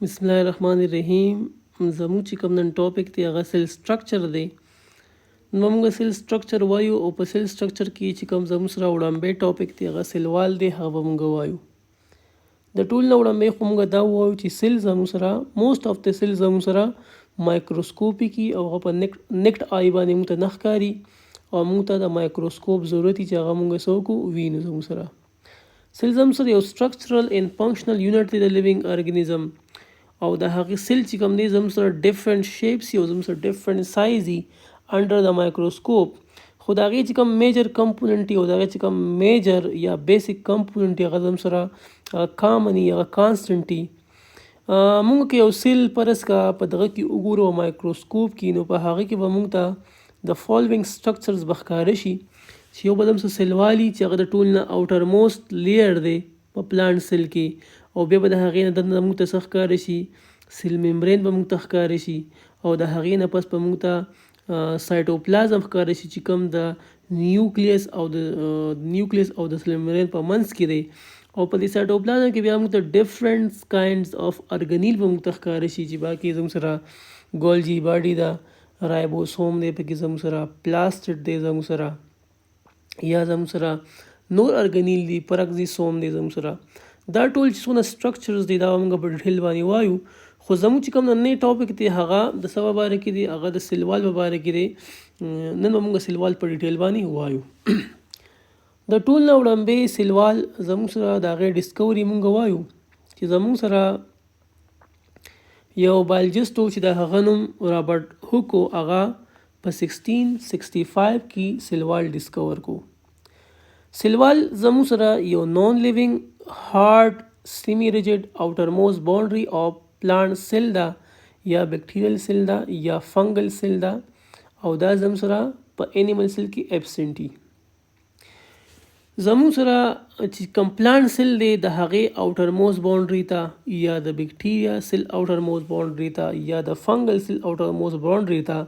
بسم الله الرحمن الرحیم. زموږ چې کوم نن ټاپک دی هغه سیل سټرکچر دی. نو موږ سیل سټرکچر وایو او په سیل سټرکچر کې چې کوم زموږ سره وړاندې ټاپک دی هغه سیل وال دی، هغه موږ وایو. د ټول نه وړاندې خو موږ دا وایو چې سیل زموږ سره موست اف د سیل زموږ سره مایکروسکوپیکي او هغه په نیکټ آی باندې موږ ته نه ښکاري او موږ ته د مایکروسکوپ ضرورت چې هغه موږ څوک وینو زموږ سره. سیل زموږ سره یو سټرکچرل ان فنکشنل یونټ دی د لیوینګ ارګانیزم او د هغې سیل چې کوم دی زموږ سره ډیفرنٹ شیپس یو زموږ سره ډیفرنٹ سایز دي انډر د مایکروسکوپ. خو د هغې چې کوم میجر کمپوننټ دي او د هغې چې کوم میجر یا بیسک کمپوننټ دي هغه زموږ سره کامن هغه کانسټنټ دي. موږ که یو سیل فرض کا په دغه کې وګورو مایکروسکوپ کې، نو په هغه کې به موږ ته د فالوینګ سټرکچرز به ښکاره شي چې یو به زموږ سره سیل والي چې هغه د ټول نه اوټر موست لیر دی په پلانټ سیل کې، او بیا به د هغې نه دننه موږ ته څه ښکاره شي، سیل ممبرین به موږ ته ښکاره شي، او د هغې نه پس به موږ ته سایټوپلازم ښکاره شي چې کوم د نیوکلیس او د سیل ممبرین په منځ کې دی. او په دې سایټوپلازم کې بیا موږ ته ډیفرنٹ کاینډز اف ارګنیل به موږ ته ښکاره شي چې باقي زموږ سره ګولجي باډي ده، رایبوسوم دی پکې زموږ سره، پلاستډ دی زموږ سره، یا زموږ سره نور ارګنیل دي، پرکزیسوم دی زموږ سره. دا ټول چې څونه سټرکچرز دي دا موږ په ډیټیل باندې وایو. خو زموږ چې کوم نننی ټاپک دی هغه د څه په باره کې دی، هغه د سیل وال په باره کې دی. نن به موږ سیل وال په ډیټیل باندې وایو. د ټول نه وړاندې سیل وال زموږ سره د هغې ډسکوري موږ وایو چې زموږ سره یو بایولوجسټ و چې د هغه نوم رابرټ هوک و، هغه په 1665 کې سیل وال ډسکور کو. سیل وال زموږ سره یو نان لیوینګ هارد سیمی ریجډ اوټر موست باونډري آف پلانټ سیل ده، یا بیکټیریل سیل ده یا فنګل سیل ده، او دا زموږ سره په انیمل سیل کې ایبسنټي. زموږ سره چې کوم پلانټ سیل دی د هغې اوټر موست باونډري ته، یا د بیکټیریا سیل اوټر موست باونډري ته، یا د فنګل سیل اوټر موست باونډري ته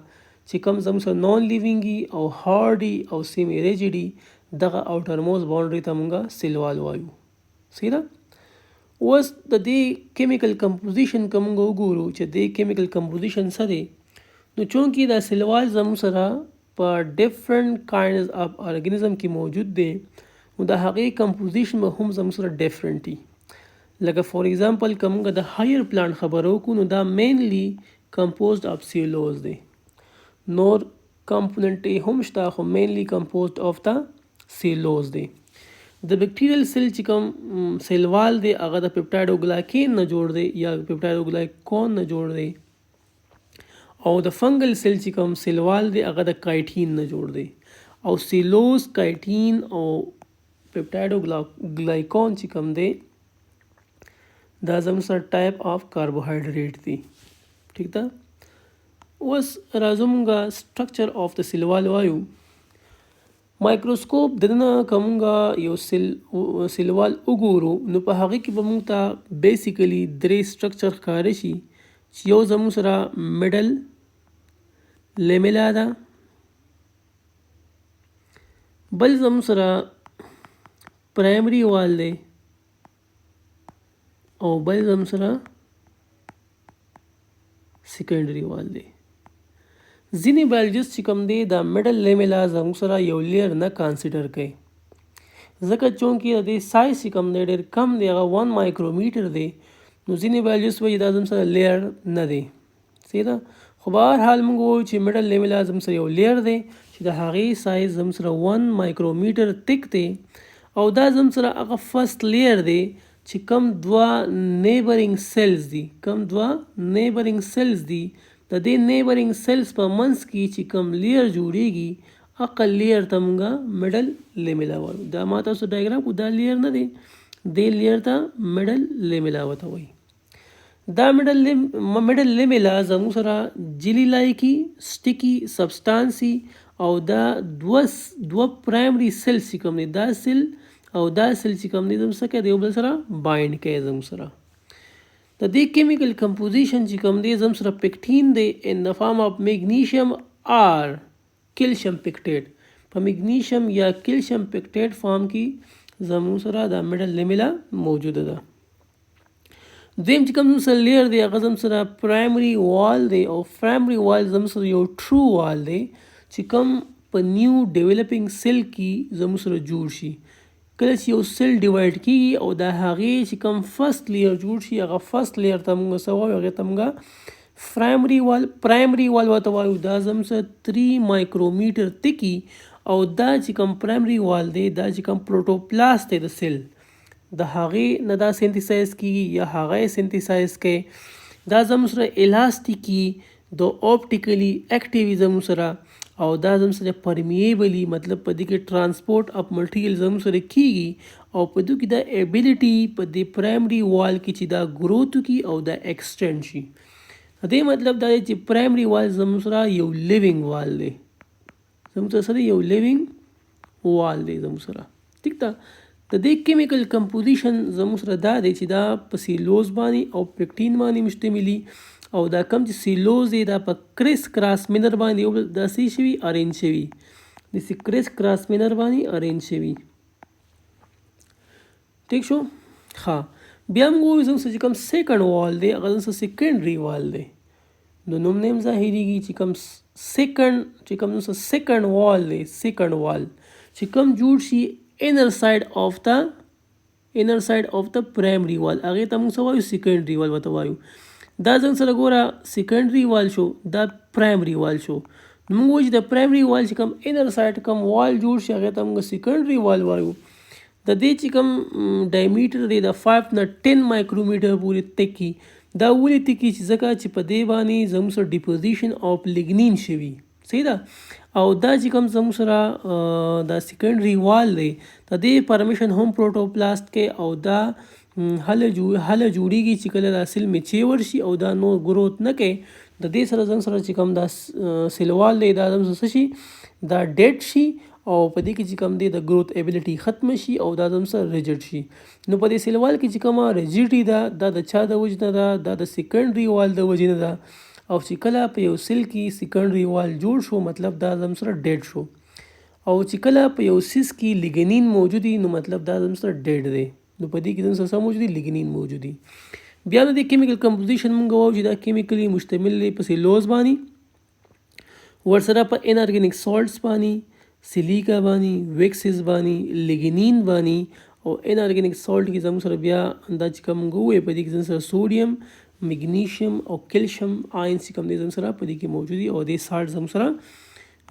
چې کوم زموږ سره نان لیوینګي او هارډي او سیمی ریجډي، دغه اوټر موست باونډري ته موږ سیل وال وایو. صحیح ده. اوس د دې کیمیکل کمپوزیشن که موږ وګورو چې د کیمیکل کمپوزیشن څه دی، نو چونکې دا سیل وال زموږ سره په ډیفرنٹ کاینډز اف ارګانیزم کې موجود دی، نو د هغې کمپوزیشن به هم زموږ سره ډیفرنٹ دي. لکه فور ایگزامپل که موږ د هایر پلانټ خبره وکړو، نو دا مینلی کمپوزډ اف سیلوز دی. نور کمپوننټ یې هم شته خو مینلی کمپوزډ اف د سیلوز دی. د بیکټیریل سیل چې کوم سیل وال دی هغه د پیپټایډوګلایکین نه جوړ دی یا پیپټایډوګلایکون نه جوړ دی، او د فنګل سیل چې کوم سیل وال دی هغه د کایټین نه جوړ دی. او سیلوز، کایټین او پیپټایډوګلایکون چې کوم دی دا زموږ سره ټایپ آف کاربوهایډریټ دی. ٹھیک ده. اوس راځو موږ سټرکچر آف د سیل وال وایو. مایکروسکوپ دننه که موږ یو سیل وال وګورو، نو په هغې کې به موږ ته بیسیکلی درې سټرکچر ښکاره شي چې یو زموږ سره میډل لیمیلا ده، بل زموږ سره پرایمري وال دی، او بل زموږ سره سیکنډري وال دی. ځینې بایولوژیست چې کوم دی د میډل لیمیلا زموږ سره یو لیر نه کانسیډر کوي، ځکه چونکې د دې سایز چې کوم دی ډېر کم دی، هغه 1 مایکرومیټر دی. نو ځینې بایولوژیست وایي دا زموږ سره لیر نه دی. صحیح ده. خو به هر حال موږ وایو چې میډل لیمیلا زموږ سره یو لیر دی چې د هغې سایز زموږ سره 1 مایکرومیټر تک دی، او دا زموږ سره هغه فرست لیر دی چې کم دوه نیبرینګ سیلز دي، کم دوه نیبرینګ سیلز دي، د دې نیبرینګ سیلز په منځ کې چې کوم لیر جوړیږي هغه لیر ته موږ میډل لیمیلا وایو. دا ما تاسو ډایګرام کو، دا لیر نه دی، دې لیر ته میډل لیمیلا ورته وایي. دا میډل لیمیلا زموږ سره جیلی لایکي سټیکي سبسټانسي، او دا دوه پرایمري سیلز چې کوم دی، دا سیل او دا سیل چې کوم دی زموږ څه کوي، د یو بل سره بایند کوي زموږ سره. د دې کیمیکل کمپوزیشن چې کوم دی زموږ سره پیکټین دی ان د فارم اف میګنیشیم آر کیلشیم پیکټیټ، په میګنیشیم یا کیلشیم پیکټیټ فارم کې زموږ سره د میډل لیمیلا موجوده ده. دویم چې کوم سره لیر دی هغه زموږ سره پرایمري وال دی او پرایمري وال زموږ سره یو ټرو وال دی چې کوم په نیو ډیولپینګ سیل کې زموږ سره جوړ شي. کله چې یو سیل ډیوایډ کیږي او د هغې چې کوم فرست لیر جوړ شي هغه فرست لیر ته موږ څه وایو هغې ته موږ پرایمري وال ورته وایو. دا زموږ سره 3 مایکرومیټر تکي او دا چې کوم پرایمري وال دی دا چې کوم پروټوپلاست دی د سیل د هغې نه دا سینتیسایز کیږي یا هغه سینتیسایز کوي. دا زموږ سره الاستیکي د اپټیکلی اکټیوي زموږ سره او دا زموږ سره پرمیبلی مطلب په دې کې ترانسپورټ اف مټیریل زموږ سره کیږي او په دې کې دا ایبیلیټي په دې پرایمري وال کې چې دا گروث کی او دا ایکسټینډ شي. دې مطلب دا دی چې پرایمري وال زموږ سره یو لیوینګ وال دی زموږ سره یو لیوینګ وال دی زموږ سره. ٹھیک ده. د دې کیمیکل کمپوزیشن زموږ سره دا دی چې دا په سیلوز باندې او پیکټین باندې مشتملي او دا کم چې سیلوز دی دا په کریس کراس منر باندې دا سی شوي ارینج شوي د سی کریس کراس منر باندې ارینج شوي. ٹھیک شو. ها بیا موږ وایو زموږ چې کوم سیکنډ وال دی هغه زموږ سیکنډري وال دی. د نوم نیم ظاهریږي چې کوم سیکنډ وال دی سیکنډ وال چې کوم جوړ شي inner side of the primary wall هغې ته موږ څه وایو سیکنډري وال ورته وایو. دا زموږ سره ګوره سیکنډري وال شو دا پرایمري وال شو. نو موږ وایو چې د پرایمري وال چې کوم انر سایډ کوم وال جوړ شي هغې ته موږ سیکنډري وال وایو. د دې چې کوم ډایمیټر دی د 5 نه 10 مایکرومیټر پورې تکي دا ولې تکي چې ځکه چې په دې باندې زموږ سره ډیپوزیشن اف لیګنین شوي. صحیح ده. او دا چې کوم زموږ سره دا سیکنډري وال دی د دې پرمیشن هم پروټوپلاست کې او دا هله جوړیږي چې کله دا سیل میچور شي او دا نو گروث نه کوي د دې سره زموږ سره چې کوم دا سیل وال دی دا زموږ څه شي دا ډیډ شي او په دې کې چې کوم دی د گروث ایبیلیټي ختم شي او دا زموږ سره ریجډ شي. نو په دې سیل وال کې چې کومه ریجډي ده دا د چا د وجې نه ده دا د سیکنډري وال د وجې نه ده او چې کله په یو سیل کې سیکنډري وال جوړ شو مطلب دا زموږ سره ډیډ شو او چې کله په یو سیس کې لیګنین موجود نو مطلب دا زموږ سره ډیډ دی. نو په دې کې زموږ سره موجود لیګنین موجود دي. بیا د کیمیکل کمپوزیشن موږ وایو چې دا کیمیکلی مشتمل دی په سیلوز باندې ورسره په انارګینیک سالټس باندې سیلیکا باندې ویکسز باندې لیګنین باندې او انارګینیک سالټ کې زموږ سره بیا دا چې کوم موږ وایو په دې کې زموږ سره سوډیم میګنیشیم او کیلشیم آینز چې کوم دي زموږ سره په دې کې موجود دي او دې سالټ زموږ سره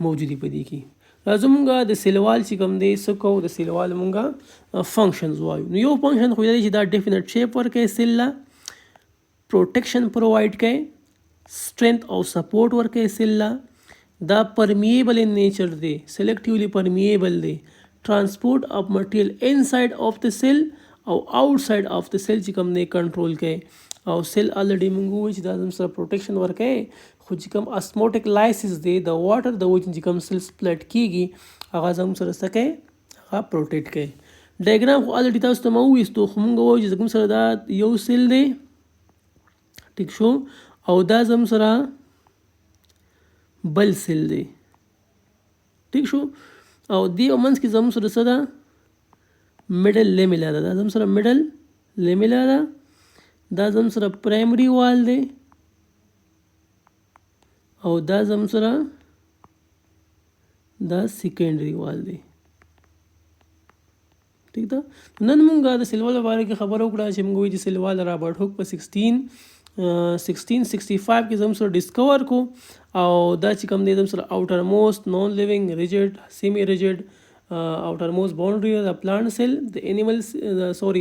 موجود دي په دې کې. راځو موږ د سیلوال چې کوم دی څه کوو د سیلوال موږ فنکشنز وایو. نو یو فنکشن خو دی چې دا ډیفینټ شیپ ورکوي سیل له پروټیکشن پرووایډ کوي سټرینث او سپورټ ورکوي سیل له دا پرمیبل ان نیچر دی سلیکټیولی پرمیبل دی ترانسپورټ اف مټیریل انساید اف د سیل او آوټساید اف د سیل چې کوم دی کنټرول کوي او سیل الریډي موږ وایو چې دا زموږ سره پروټیکشن ورکوي خو چې کوم اسموټیک لایسیس دی د واټر د وجې چې کوم سیل سپلټ کیږي هغه زموږ سره څه کوي هغه پروټیکټ کوي. ډایګرام خو الریډي تاسو ته ما وویستو خو موږ وایو چې کوم سره دا یو سیل دی ټیک شو او دا زموږ سره بل سیل دی ټیک شو او دې منځ کې زموږ سره څه ده میډل لیمیلا ده دا زموږ سره میډل لیمیلا ده دا زموږ سره پرایمري وال دی او دا زموږ سره دا سیکنډري وال دی. ٹھیک ده. نن موږ د سیل وال په اړه کې خبره وکړه چې موږ وایو چې سیل وال رابرټ هوک په 1665 کې زموږ سره ډسکور کو او دا چې کوم دی زموږ سره آوټر موست نون لیوینګ ریجډ سیمی ریجډ outermost boundary of the plant cell the animal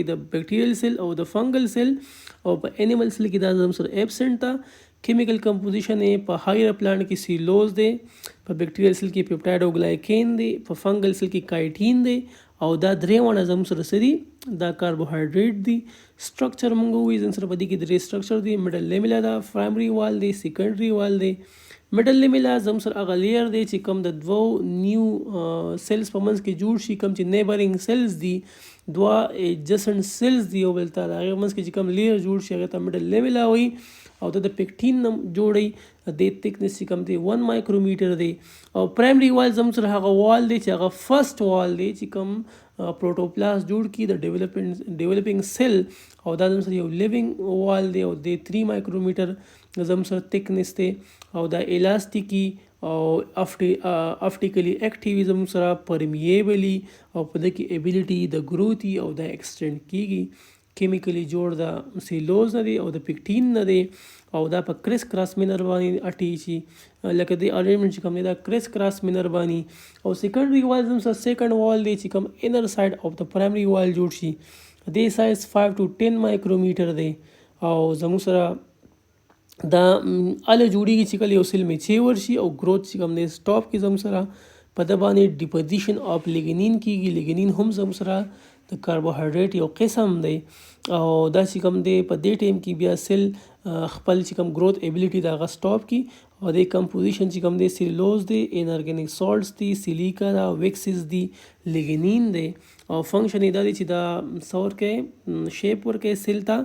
the bacterial cell or the fungal cell او په animal cell کې دا زموږ سره absent تا chemical composition یې په higher plant کې سیلوز دی په bacterial cell کې peptide او glycan دی په fungal cell کې chitin دی او دا درې وانه زموږ سره سری دا کاربوهایډریټ دی. سټرکچر موږ وایو زموږ سره په دې کې درې سټرکچر دی میډل لیمیلا دا پرایمري وال دی سیکنډري وال دی. میډل لیمیلا زموږ سره هغه لیر دی چې کوم د دوو نیو سیلز په منځ کې جوړ شي کوم چې نیبرینګ سیلز دي دوه ایجسنټ سیلز دی یو بل ته د هغې منځ کې چې کوم لیر جوړ شي هغې ته میډل لیمیلا وایي او د پیکټین نه جوړی د تھکنس چې کوم دی 1 مایکرومیټر دی او پرایمري وال زموږ سره هغه وال دی چې هغه فرست وال دی چې کوم پروټوپلاست جوړ کی د ډیولپینګ سیل او دا زموږ سره یو لیوینګ وال دی او د 3 مایکرومیټر زموږ سره تکنس دی او دا الاستیکي او افټیکلی اکټیوي زموږ سره پرمیبلی او په دې کې ایبیلیټي د گروتي او د ایکسټینډ کیږي. کیمیکلی جوړ د سیلوز نه دی او د پیکټین نه دی او دا په کریس کراس مینر باندې اټی شي لکه د ارینجمنټ چې کوم دی دا کریس کراس مینر باندې او سیکنډري وال زموږ سره سیکنډ وال دی چې کوم انر سایډ اف د پرایمري وال جوړ شي د سایز 5 to 10 مایکرومیټر دی او زموږ سره دا اله جوړیږي چې کله یو سیل میچور شي او گروث چې کوم دی سټاپ کې زموږ سره په د باندې ډیپوزیشن اف لیګنین کیږي. لیګنین هم زموږ سره د کاربوهایډریټ یو قسم دی او دا چې کوم دی په دې ټیم کې بیا سیل خپل چې کوم گروث ایبیلیټي دا غا سټاپ کی او د کمپوزیشن چې کوم دی سیلوز دی انارګینیک سالټس دی سیلیکا دا ویکسز دی لیګنین دی او فنکشن دا دی چې دا سور کې شیپ ورکه سیل تا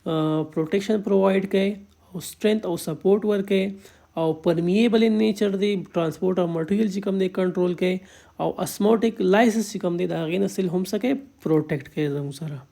پروټیکشن پرووایډ کوي او سټرینث او سپورټ ورکه او پرمیبل ان نیچر دی ټرانسپورټ اف مټیریل چې کوم دی کنټرول کوي او اسموټیک لایسنس چې کوم دی دا غینه سیل هم سکه پروټیکټ کوي زموږ سره.